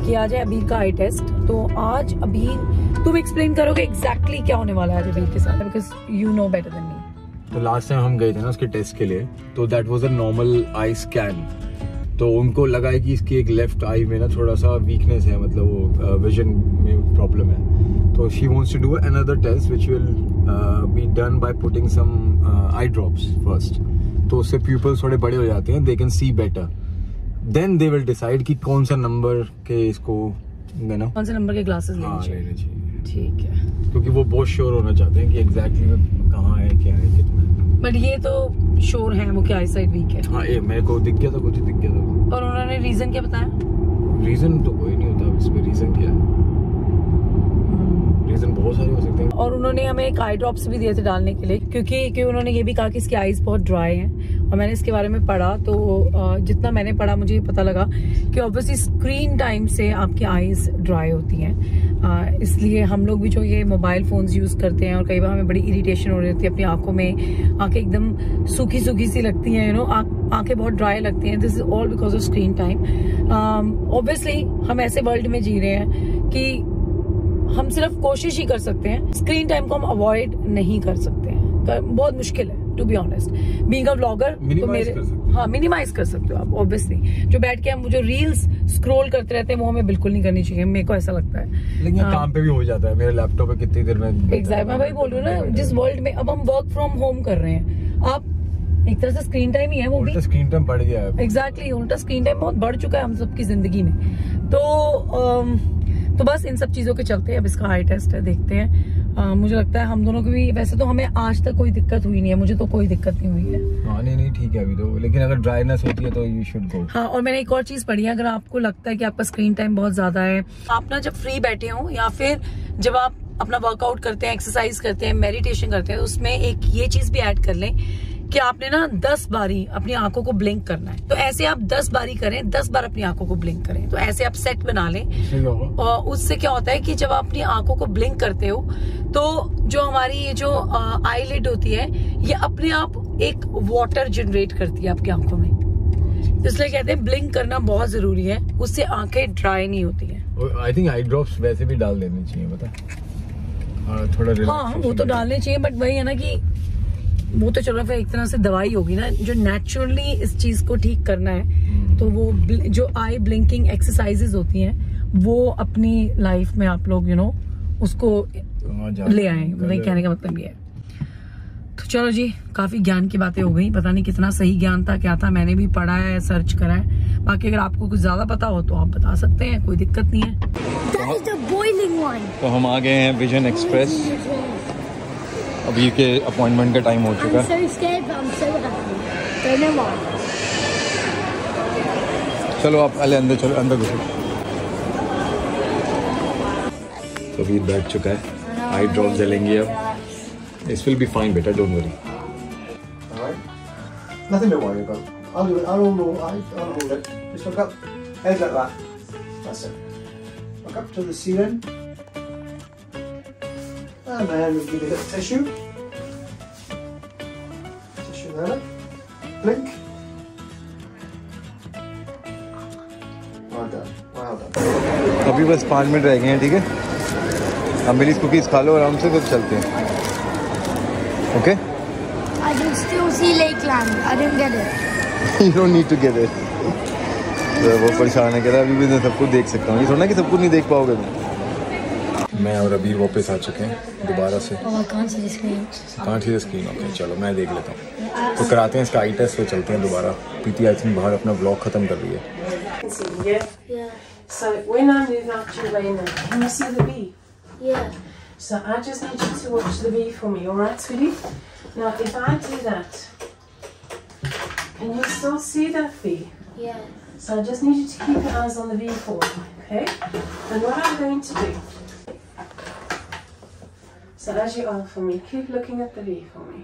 कि आज है अबीर का आई टेस्ट। तो आज अबीर तुम एक्सप्लेन करोगे एग्जैक्टली क्या होने वाला है आज अबीर के साथ, because you know better than me. तो लास्ट टाइम हम गए थे ना उसके टेस्ट के लिए, तो that was a normal I scan. तो उनको लगा है कि इसकी एक लेफ्ट आई में ना थोड़ा सा वीकनेस है, मतलब वो विजन में प्रॉब्लम है। तो she wants to do another test which will be done by putting some eye drops first. तो उससे प्यूपल्स थोड़े बड़े हो जाते हैं, they can see better, then they will decide कि कौन सा नंबर के इसको ना कौन से नंबर के ग्लासेस लेने चाहिए। ठीक है, क्योंकि वो बहुत श्योर होना चाहते हैं कि एग्जैक्टली कहाँ है, क्या है, कितना है। बट ये तो श्योर है वो कि आई साइड वीक है। हाँ, ये मेरे को दिख गया था, कुछ दिख गया था। और उन्होंने रीजन क्या बताया? रीजन तो कोई नहीं होता इसमें, रीजन क्या है, रीजन बहुत सारे हो सकते हैं। और उन्होंने हमें एक आई ड्रॉप्स भी दिए थे डालने के लिए, क्योंकि उन्होंने ये भी कहा कि इसकी आईज बहुत ड्राई हैं। और मैंने इसके बारे में पढ़ा, तो जितना मैंने पढ़ा मुझे ये पता लगा कि ऑब्वियसली स्क्रीन टाइम से आपकी आईज ड्राई होती हैं। इसलिए हम लोग भी जो ये मोबाइल फोन्स यूज करते हैं और कई बार हमें बड़ी इरिटेशन हो रही होती है अपनी आंखों में, आंखें एकदम सूखी सूखी सी लगती हैं, यू नो, आंखें बहुत ड्राई लगती हैं। This is all because of screen time. Obviously हम ऐसे वर्ल्ड में जी रहे हैं कि हम सिर्फ कोशिश ही कर सकते हैं, स्क्रीन टाइम को हम अवॉइड नहीं कर सकते हैं। बहुत मुश्किल है to be honest. Being a vlogger तो मेरे मिनिमाइज कर सकते हो आप ऑब्वियसली। जो बैठ के हम जो रील्स स्क्रॉल करते रहते हैं वो हमें बिल्कुल नहीं करनी चाहिए, मेरे को ऐसा लगता है। लेकिन काम पे भी हो जाता है, मेरे लैपटॉप पे कितनी देर में एग्जैक्ट मैं वही बोल रही हूँ ना, जिस वर्ल्ड में अब हम वर्क फ्रॉम होम कर रहे हैं, आप एक तरह से स्क्रीन टाइम ही है वो भी। स्क्रीन टाइम बढ़ गया है। एग्जैक्टली, उल्टा स्क्रीन टाइम बहुत बढ़ चुका है हम सबकी जिंदगी में। तो बस इन सब चीजों के चलते अब इसका आई टेस्ट है, देखते हैं। मुझे लगता है हम दोनों को भी, वैसे तो हमें आज तक कोई दिक्कत हुई नहीं है, मुझे तो कोई दिक्कत नहीं हुई है। हाँ, नहीं ठीक है अभी तो, लेकिन अगर ड्राइनेस होती है तो यू शुड गो। हाँ, और मैंने एक और चीज पढ़ी है, अगर आपको लगता है कि आपका स्क्रीन टाइम बहुत ज्यादा है, आप ना जब फ्री बैठे हो या फिर जब आप अपना वर्कआउट करते हैं, एक्सरसाइज करते हैं, मेडिटेशन करते हैं, उसमें एक ये चीज भी ऐड कर लें कि आपने ना 10 बारी अपनी आंखों को ब्लिंक करना है। तो ऐसे आप 10 बारी करें, 10 बार अपनी आंखों को ब्लिंक करें। तो ऐसे आप सेट बना लें, और उससे क्या होता है कि जब आप अपनी आंखों को ब्लिंक करते हो तो जो हमारी ये जो आईलिड होती है, ये अपने आप एक वाटर जनरेट करती है आपकी आंखों में। इसलिए कहते हैं ब्लिंक करना बहुत जरूरी है, उससे आंखें ड्राई नहीं होती है। आई थिंक आई ड्रॉप्स वैसे भी डाल देनी चाहिए, पता थोड़ा। हाँ, वो तो डालने चाहिए, बट वही है ना कि वो तो चलो फिर एक तरह से दवाई होगी ना, जो नेचुरली इस चीज को ठीक करना है। तो वो जो आई ब्लिंकिंग एक्सरसाइजेज होती हैं वो अपनी लाइफ में आप लोग उसको ले आए, मतलब कहने का मतलब ये है। तो चलो जी, काफी ज्ञान की बातें हो गई, पता नहीं कितना सही ज्ञान था, क्या था, मैंने भी पढ़ा है, सर्च करा है। बाकी अगर आपको कुछ ज्यादा पता हो तो आप बता सकते हैं, कोई दिक्कत नहीं है। तो हम आ गए हैं विजन एक्सप्रेस, अभी के अपॉइंटमेंट का टाइम हो चुका है। चलो आप पहले अंदर चलो, अंदर घुसो। तो अभी बैठ चुका है, आई ड्रॉप जलेंगे अब। This will be fine, बेटा, don't worry. All right, nothing to worry about. I'll do it. I'll hold it. Just look up, head like that. That's it. Look up to the ceiling. And then we'll give you a little tissue. Tissue there. Blink. Well done. Well done. अभी बस 5 minute रह गए हैं, ठीक है? अब मिली cookies खा लो आराम से, फिर चलते हैं। Okay? I can still see Lakeland. I didn't get it. You don't need to get it. तो वो परेशान है, कह रहा अभी भी मैं सब कुछ देख सकता हूँ, ये थोड़ा ना कि सब कुछ नहीं देख पाओगे तुम। मैं और अबीर वापस आ चुके हैं दोबारा से। Oh, I can't see the screen. Can't see the screen, okay, चलो मैं देख लेता हूँ। तो कराते हैं इसका आई टेस्ट, फिर चलते हैं दोबारा। प्रीति आई थिंक बाहर अपना ब्लॉग खत्म कर रही है। Yeah. So when I move out your way now, can you see the V? Yeah. So I just need you to watch the V for me, all right, sweetie? Now, if I do that, can you still see that V? Yeah. So I just need you to keep your eyes on the V for me, okay? And what I'm going to do, so as you are for me, keep looking at the V for me.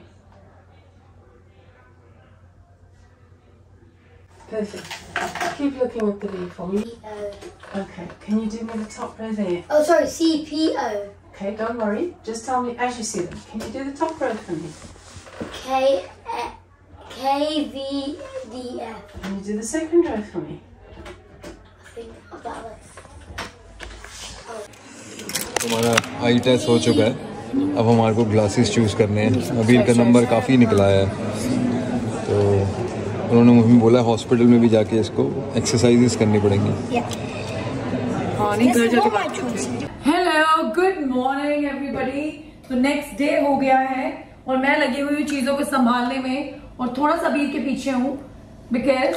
Perfect. Keep looking at the V for me. Okay, can you do me the top row there? Oh, sorry, CPO. Okay, don't worry. Just tell me as you see them. Can you do the top row for me? KVDF. Can you do the second row for me? I think about this. हमारा आई test हो चुका है, अब हमारे को glasses choose करने हैं। अबीर का नंबर काफ़ी निकला है, तो उन्होंने मुझे बोला हॉस्पिटल में भी जाके इसको एक्सरसाइजेस करनी पड़ेंगी। Hello, good morning everybody. तो नेक्स्ट डे हो गया है और मैं लगी हुई हूँ चीजों को संभालने में और थोड़ा सा अबीर के पीछे हूँ, बिकॉज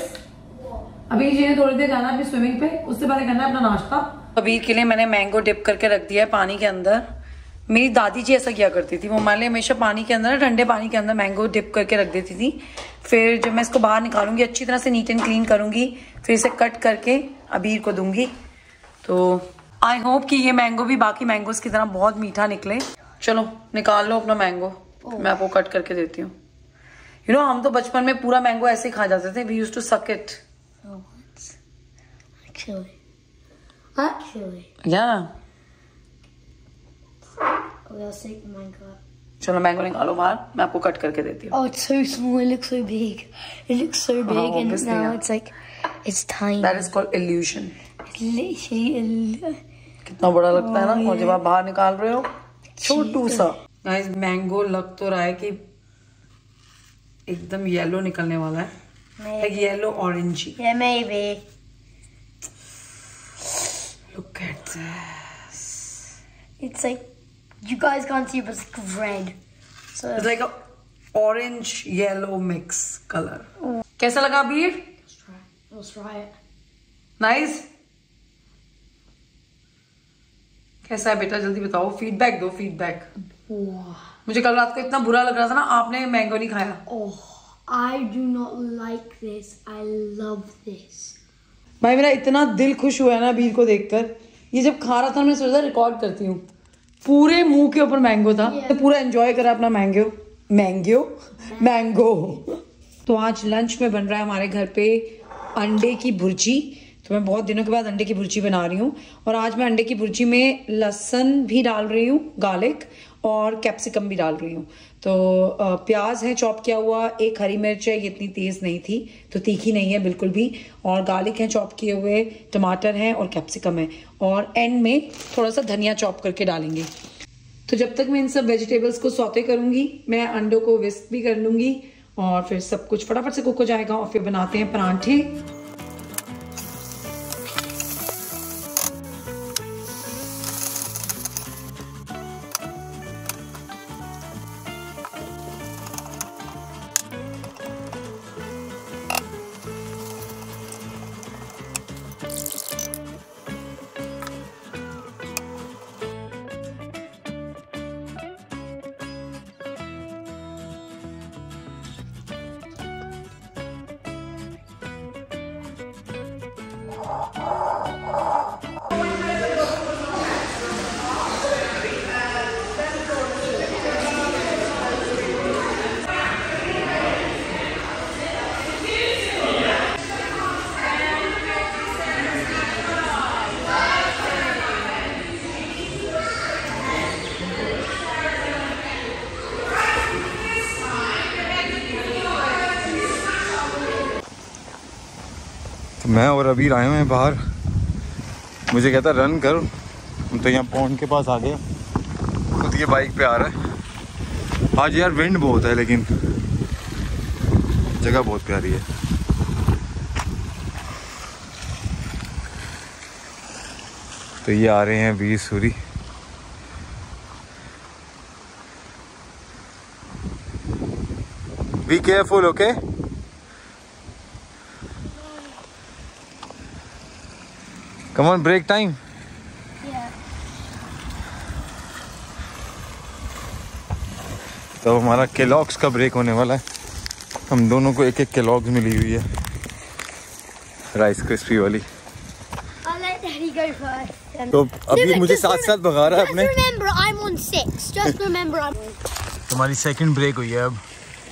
अबीर जी ने थोड़ी देर जाना अपनी स्विमिंग पे, उससे पहले करना है अपना नाश्ता। अबीर के लिए मैंने मैंगो डिप करके रख दिया है पानी के अंदर। मेरी दादी जी ऐसा किया करती थी, वो हमारे लिए हमेशा पानी के अंदर, ठंडे पानी के अंदर मैंगो डिप करके रख देती थी। फिर जब मैं इसको बाहर निकालूंगी, अच्छी तरह से नीट एंड क्लीन करूंगी, फिर इसे कट करके अबीर को दूंगी। तो आई होप कि ये मैंगो भी बाकी मैंगोज की तरह बहुत मीठा निकले। चलो निकाल लो अपना मैंगो, मैं आपको कट करके देती हूँ। यू नो, हम तो बचपन में पूरा मैंगो ऐसे ही खा जाते थे। We used to suck it. Actually. Yeah. We'll take the mango. चलो मैंगो निकालो बाहर, मैं आपको कट करके देती हूँ। Oh, it's so small. It looks so big. It looks so big, and obviously, now yeah. it's like it's tiny. That is called illusion. It's literally. कितना बड़ा लगता है ना, और जब आप बाहर निकाल रहे हो छोटू सा। गाइस, मैंगो लग तो रहा है कि एकदम येलो निकलने वाला है, like yellow orange. Yeah, maybe. Look at this. It's like you guys can't see, but it's like red. So It's like a orange yellow mix color. कैसा लगा अबीर? let's try it. नाइस। कैसा है बेटा, जल्दी बताओ, फीडबैक दो, feedback. मुझे कल रात को इतना बुरा लग रहा था ना, आपने मैंगो नहीं खाया। Oh, I do not like this. I love this. भाई मेरा इतना दिल खुश हुआ है ना अबीर को देखकर। ये जब खा रहा था मैंने सोचा रिकॉर्ड करती हूँ। पूरे मुंह के ऊपर मैंगो था, तो पूरा एंजॉय करा अपना मैंगो। तो आज लंच में बन रहा है हमारे घर पे अंडे की भुर्जी। तो मैं बहुत दिनों के बाद अंडे की भुर्जी बना रही हूँ, और आज मैं अंडे की भुर्जी में लहसुन भी डाल रही हूँ, गार्लिक और कैप्सिकम भी डाल रही हूँ। तो प्याज है चॉप किया हुआ, एक हरी मिर्च है, ये इतनी तेज नहीं थी तो तीखी नहीं है बिल्कुल भी, और गार्लिक है चॉप किए हुए, टमाटर है और कैप्सिकम है, और एंड में थोड़ा सा धनिया चॉप करके डालेंगे। तो जब तक मैं इन सब वेजिटेबल्स को सौते करूंगी, मैं अंडों को विस्क भी कर लूंगी और फिर सब कुछ फटाफट से कुक हो जाएगा, और फिर बनाते हैं परांठे। मैं और अबीर आए हुए हैं बाहर, मुझे कहता रन कर, तो यहाँ पॉन्ड के पास आ गए, खुद ये बाइक पे आ रहा है। आज यार विंड बहुत है, लेकिन जगह बहुत प्यारी है। तो ये आ रहे हैं Veer Suri. Be careful, okay? Come on, break time. Yeah. तो हमारा केलॉग्स का ब्रेक होने वाला है। हम दोनों को एक एक केलॉग्स मिली हुई है, राइस क्रिस्पी वाली। I'll let Daddy go first. तो अभी मुझे साथ साथ भगा रहा है अपने। Just remember, I'm on 6. Just remember, I'm. हमारी सेकंड ब्रेक हुई है अब,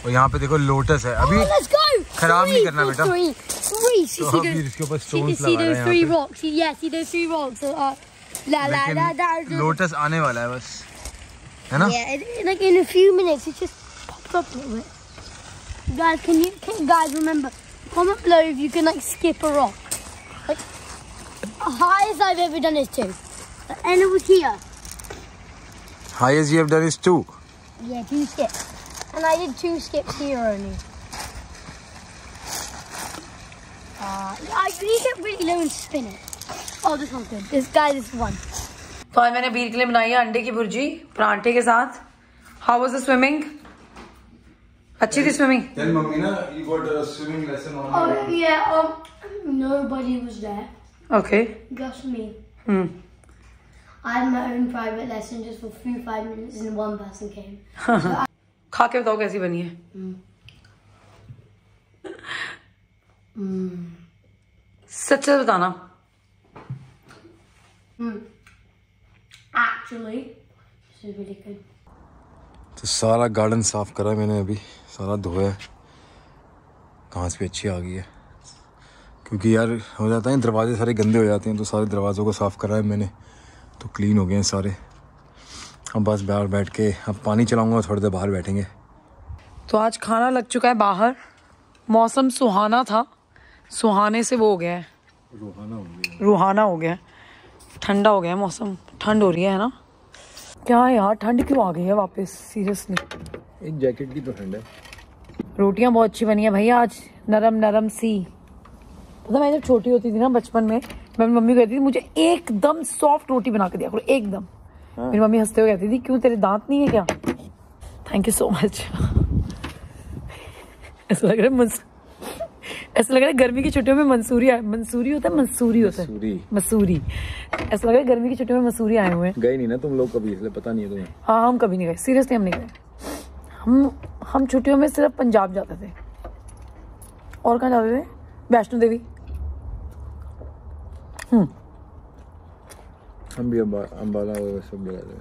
और यहाँ पे देखो लोटस है। अभी Let's go. खराब नहीं करना बेटा। Three. तो अभी इसके ऊपर स्टोन्स See लगा रहे those हैं 3 यहाँ rocks? Yeah, see those 3 rocks? पे। लोटस आने वाला है बस, है ना? Yeah, like in a few minutes, it just pops up a little bit. Guys, remember, comment below if you can like skip a rock. Like, highest I've ever done is 2. And it was here. Highest you have done is 2. Yeah, 2 skips. And I did 2 skips here only. You get really low and spin it. Oh, this one's good. This one. तो आज मैंने बीर के लिए बनाई है अंडे की भुर्जी परांठे के साथ। How was the swimming? अच्छी थी swimming? Then mummy na, you got a swimming lesson on. Oh yeah, nobody was there. Okay. Just me. I had my own private lesson just for 5 minutes and one person came. खा के बताओ कैसी बनी है? सच से बताना। Actually, this is really good. तो सारा गार्डन साफ करा मैंने, अभी सारा धोया, घास भी अच्छी आ गई है, क्योंकि यार हो जाता है दरवाजे सारे गंदे हो जाते हैं, तो सारे दरवाज़ों को साफ़ करा है मैंने, तो क्लीन हो गए हैं सारे। अब बस बाहर बैठ के अब पानी चलाऊंगा, थोड़ी देर बाहर बैठेंगे। तो आज खाना लग चुका है बाहर, मौसम सुहाना था, सुहाने से वो हो गया है, रूहाना हो गया है, ठंडा हो गया है मौसम, ठंड हो रही है ना। क्या है यार, ठंड क्यों आ गई है वापस, सीरियसली। एक जैकेट की तो ठंड है। रोटियां बहुत अच्छी बनी है भैया आज, नरम नरम सी। पता मैं जब छोटी होती थी ना बचपन में, मैं मम्मी को कहती थी मुझे एकदम सॉफ्ट रोटी बना के दिया करो, एकदम। मेरी मम्मी हंसते हुए कहती थी क्यों तेरे दांत नहीं है क्या? Thank you so much. ऐसा लग रहा है गर्मी की छुट्टियों में मंसूरी होता है, मसूरी। ऐसा लग रहा है गर्मी की छुट्टियों में मसूरी आए हुए हैं। गए नहीं ना तुम लोग कभी, इसलिए पता नहीं है तुम्हें। हाँ, हम कभी नहीं गए, सीरियसली हम नहीं गए। हम छुट्टियों में सिर्फ पंजाब जाते थे। और कहाँ जाते थे? वैष्णो देवी। हम भी अम्बाला और सब गए थे।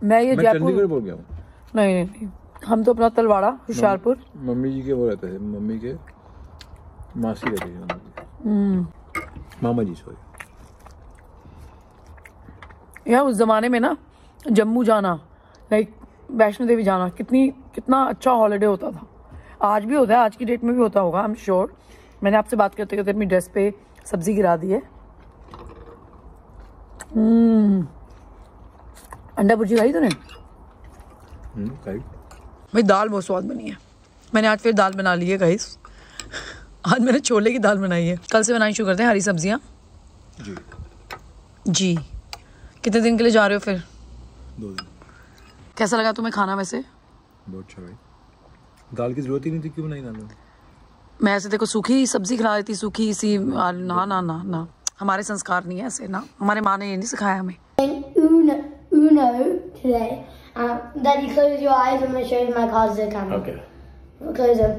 मैं जयपुर चंडीगढ़ बोल गया हूँ। नहीं, हम तो अपना तलवाड़ा, होशियारपुर। मम्मी जी के वो रहते थे, मम्मी के मासी रहती थी, मामा जी सॉरी। यार उस जमाने में ना जम्मू जाना, लाइक वैष्णो देवी जाना, कितना अच्छा हॉलिडे होता था। आज भी होता है, आज की डेट में भी होता होगा, आई एम श्योर। मैंने आपसे बात करते करते अपनी ड्रेस पे सब्जी गिरा दी है। अंडा भुर्जी खाई तूने? खाई। भाई दाल बहुत स्वाद बनी है। मैंने आज फिर दाल बना ली है गाइस। आज मैंने छोले की दाल बनाई है। कल से बनाई शुरू करते हैं हरी सब्जियां। जी। कितने दिन के लिए जा रहे हो फिर? 2 दिन। कैसा लगा तुम्हें खाना वैसे? बहुत अच्छा भाई। दाल की जरूरत ही नहीं थी, क्यों बनाई दाल? मैं ऐसे देखो सूखी सब्जी खिला देती, सूखी सी। ना, हमारे संस्कार नहीं है ऐसे ना, हमारे माँ ने ये नहीं सिखाया हमें। Uno today. Daddy, close your eyes. I'm going to show you my cards to the camera. Okay. Close them.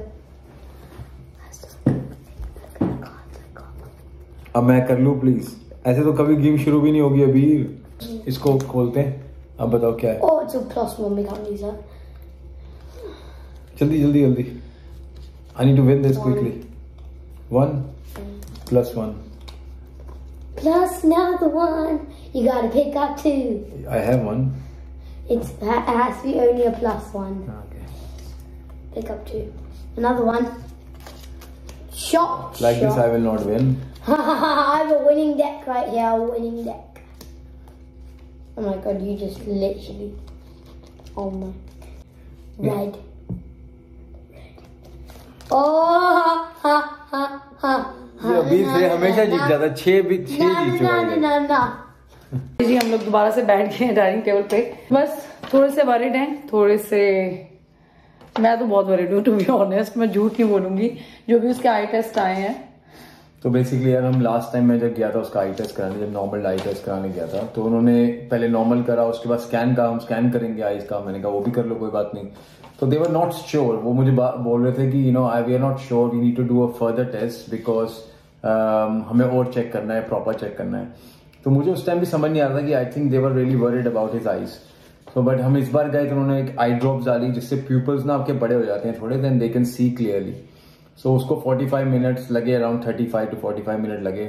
अब मैं कर लूँ प्लीज? ऐसे तो कभी गेम शुरू भी नहीं होगी अभी। इसको खोलते हैं, अब बताओ क्या है? Oh, it's a +1. We can't use that. जल्दी। I need to win this quickly. 1 +1. Plus another 1. You got to pick up 2. I have 1. It has to be only a +1. Okay. Pick up 2. Another 1. Shot. Like this, I will not win. I have a winning deck right here. A winning deck. Oh my god! You just literally. Oh my. Red. Oh ha. ये अभी से हमेशा जीत जाता है। 6 जीत चुका है। No. जी हम लोग दोबारा से बैठ गए हैं डाइनिंग टेबल पे। बस थोड़े से वरिड हैं, थोड़े से। मैं तो बहुत वरिड हूँ टू बी ऑनेस्ट, मैं झूठ नहीं बोलूंगी। जो भी उसके आई टेस्ट आए हैं, तो बेसिकली यार हम लास्ट टाइम मैं जब गया था उसका आई टेस्ट कराने, जब नॉर्मल आई टेस्ट कराने गया था, तो उन्होंने पहले नॉर्मल करा, उसके बाद स्कैन का, हम स्कैन करेंगे आईज का। मैंने कहा वो भी कर लो, कोई बात नहीं। तो दे वर नॉट श्योर, वो मुझे बोल रहे थे कि we are not sure, we need to do a further test because हमें और चेक करना है, प्रॉपर चेक करना है। तो मुझे उस टाइम भी समझ नहीं आ रहा था कि I think they were really worried about his eyes. तो बट हम इस बार गए तो उन्होंने एक आई ड्रॉप्स डाली, जिससे प्यूपल्स ना आपके बड़े हो जाते हैं थोड़े, then they can see clearly. So उसको 45 मिनट्स लगे, अराउंड 35 to 45 मिनट लगे।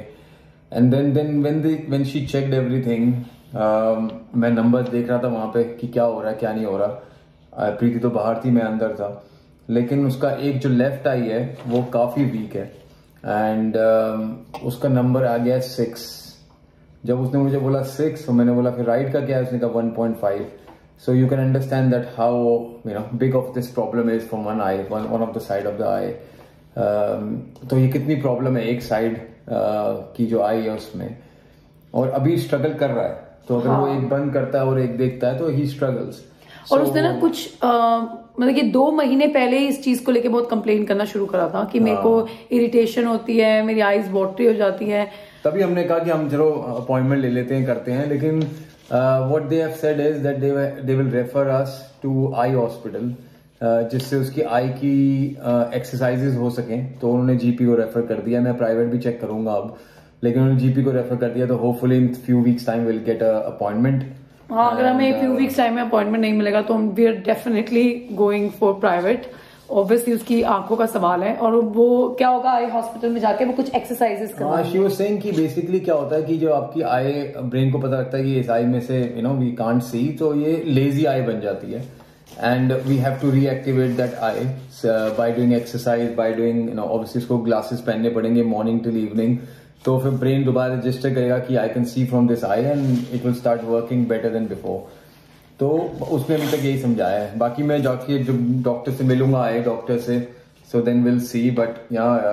And then when she checked everything, मैं नंबर देख रहा था वहां पे कि क्या हो रहा है क्या नहीं हो रहा। प्रीति तो बाहर थी, मैं अंदर था, लेकिन उसका एक जो लेफ्ट आई है वो काफी वीक है एंड उसका नंबर आ गया 6। जब उसने मुझे बोला 6 तो मैंने बोला फिर राइट का क्या है, उसने कहा 1.5. So you can understand that how big of this problem is from one eye, one of the side of the eye. तो ये कितनी प्रॉब्लम है एक साइड की जो आई है उसमें, और अभी स्ट्रगल कर रहा है. तो अगर वो एक बंद करता है और एक देखता है तो ही स्ट्रगल्स. और उसने ना कुछ मतलब कि 2 महीने पहले ही इस चीज को लेके बहुत कंप्लेन करना शुरू करा था कि मेरे को इरिटेशन होती है, मेरी आईज वाटरी हो जाती है. तभी हमने कहा कि हम चलो अपॉइंटमेंट ले लेते हैं, करते हैं. लेकिन what they have said is that they will refer us to eye hospital, जिससे उसकी आई की एक्सरसाइजेज हो सकें. तो उन्होंने जीपी को रेफर कर दिया. मैं प्राइवेट भी चेक करूंगा अब, लेकिन उन्होंने जीपी को रेफर कर दिया. तो hopefully in few weeks time will get a appointment. हाँ, अगर हमें फ्यू वीक्स टाइम में अपॉइंटमेंट नहीं मिलेगा तो we are definitely going for private. Obviously उसकी आंखों का सवाल है, और वो क्या होगा आई हॉस्पिटल में जाके वो कुछ एक्सरसाइजेस करवाएंगे. शी वाज सेइंग कि बेसिकली क्या होता है कि जो आपकी आई, ब्रेन को पता लगता है कि इस आई में से वी कांट सी, तो ये लेजी आई बन जाती है. And we have to reactivate that eye by doing exercise, by doing obviously इसको ग्लासेस पहनने पड़ेंगे मॉर्निंग टिल इवनिंग. तो फिर ब्रेन दोबारा रजिस्टर करेगा कि आई can C from this I and it will start working better than before. तो उसने अभी तक यही समझाया है. बाकी मैं जाके जो डॉक्टर से मिलूंगा, आए डॉक्टर से, so then will see. But यार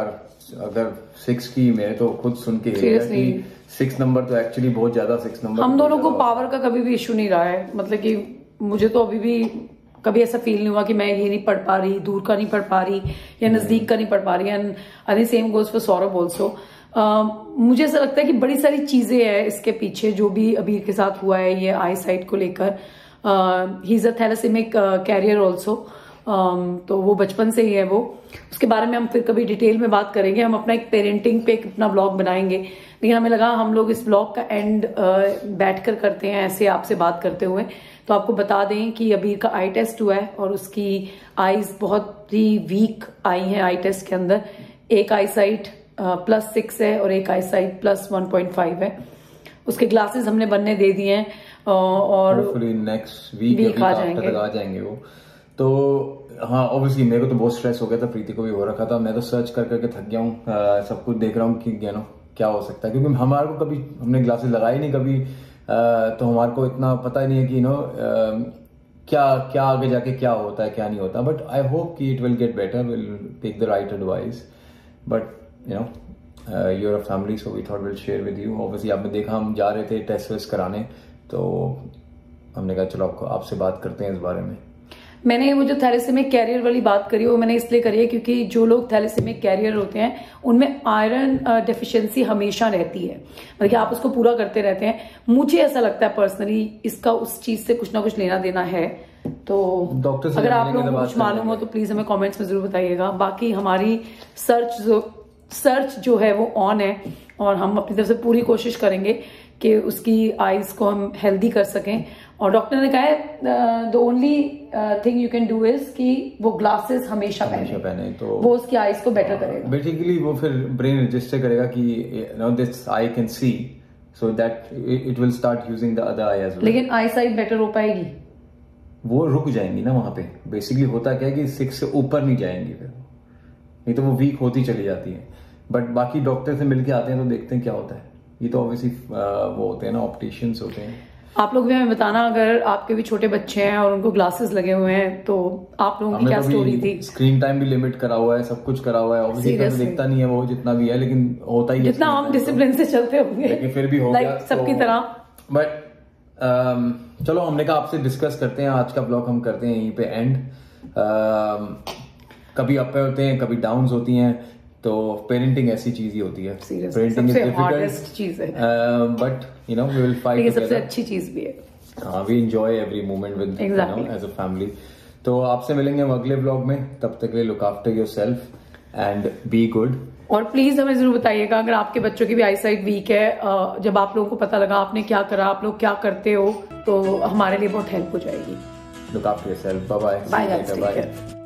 अगर 6 की, मैं तो खुद सुन के कि 6 नंबर तो एक्चुअली बहुत ज्यादा. 6 नंबर हम दोनों को पावर का कभी भी इश्यू नहीं रहा है. मतलब कि मुझे तो अभी भी कभी ऐसा फील नहीं हुआ कि मैं ये नहीं पढ़ पा रही, दूर का नहीं पढ़ पा रही या नजदीक का नहीं पढ़ पा रही. And I think same goes for Saurabh also. मुझे ऐसा लगता है कि बड़ी सारी चीजें हैं इसके पीछे जो भी अबीर के साथ हुआ है ये आई साइट को लेकर. He is a thalassaemic carrier also. तो वो बचपन से ही है वो. उसके बारे में हम फिर कभी डिटेल में बात करेंगे. हम अपना एक पेरेंटिंग पे अपना ब्लॉग बनाएंगे, लेकिन हमें लगा हम लोग इस ब्लॉग का एंड बैठकर करते हैं ऐसे आपसे बात करते हुए. तो आपको बता दें कि अबीर का आई टेस्ट हुआ है और उसकी आईज बहुत ही वीक आई हैं आई टेस्ट के अंदर. एक आई साइट +6 है और एक आई साइट +1.5 है. उसके ग्लासेस हमने बनने दे दिए हैं और नेक्स्ट वीक आ जाएंगे वो. तो हाँ, ऑब्वियसली मेरे को तो बहुत स्ट्रेस हो गया था, प्रीति को भी हो रखा था. मैं तो सर्च कर करके थक गया हूँ. सब कुछ देख रहा हूँ कि क्या हो सकता है, क्योंकि हमारे को कभी हमने ग्लासेस लगाए नहीं कभी. तो हमारे को इतना पता ही नहीं है कि क्या आगे जाके क्या होता है क्या नहीं होता. बट आई होप कि it will get better, will take the right advice. But you're a family, so we thought we'll share with you. Obviously आपने देखा हम जा रहे थे टेस्ट वेस्ट कराने, तो हमने कहा चलो आपसे बात करते हैं इस बारे में. मैंने वो जो थैलेसीमिक कैरियर वाली बात करी वो मैंने इसलिए करी है क्योंकि जो लोग थैलेसीमिक कैरियर होते हैं उनमें आयरन डेफिशिएंसी हमेशा रहती है. मतलब कि आप उसको पूरा करते रहते हैं. मुझे ऐसा लगता है पर्सनली इसका उस चीज से कुछ ना कुछ लेना देना है. तो डॉक्टर अगर आप लोगों को कुछ मालूम हो तो प्लीज हमें कमेंट्स में जरूर बताइएगा. बाकी हमारी सर्च जो है वो ऑन है और हम अपनी तरफ से पूरी कोशिश करेंगे कि उसकी आईज को हम हेल्दी कर सकें. और डॉक्टर ने कहा है the only thing you can do is कि वो ग्लासेस हमेशा पहने, तो वो उसकी आईज को बेटर करेगा. बेसिकली वो फिर ब्रेन रजिस्टर करेगा कि this eye can see, so that it will start using the other eye as well. लेकिन आई साइट बेटर हो पाएगी, वो रुक जाएंगी ना वहां पे. बेसिकली होता क्या है कि 6 से ऊपर नहीं जाएंगी, फिर नहीं तो वो वीक होती चली जाती है. बट बाकी डॉक्टर से मिलके आते हैं तो देखते हैं क्या होता है. ये तो ऑब्वियसली वो होते हैं ना, ऑप्टिशियंस होते हैं. आप लोग भी हमें बताना अगर आपके भी छोटे बच्चे हैं और उनको ग्लासेस लगे हुए हैं तो आप लोगों की क्या स्टोरी थी. स्क्रीन टाइम भी लिमिट करा हुआ है, सब कुछ करा हुआ है. ऑब्वियसली तो दिखता नहीं है वो जितना भी है, लेकिन होता ही है जितना हम डिसिप्लिन से चलते होंगे, लेकिन फिर भी हो गया सबकी तरह. बट चलो हमने कहा आपसे डिस्कस करते हैं. आज का ब्लॉग हम करते हैं यहीं पे एंड. कभी अप होते हैं, कभी डाउन्स होती हैं. तो पेरेंटिंग ऐसी चीज ही होती है. पेरेंटिंग इज डिफिकल्ट चीज है, बट वी विल फाइट. ये सबसे अच्छी चीज भी है. We enjoy every moment with as a family. तो आपसे मिलेंगे हम अगले ब्लॉग में. तब तक के लिए look after yourself and be good. और प्लीज हमें जरूर बताइएगा अगर आपके बच्चों की भी आई साइट वीक है. जब आप लोगों को पता लगा आपने क्या करा, आप लोग क्या करते हो, तो हमारे लिए बहुत हेल्प हो जाएगी. Look after yourself. Bye bye.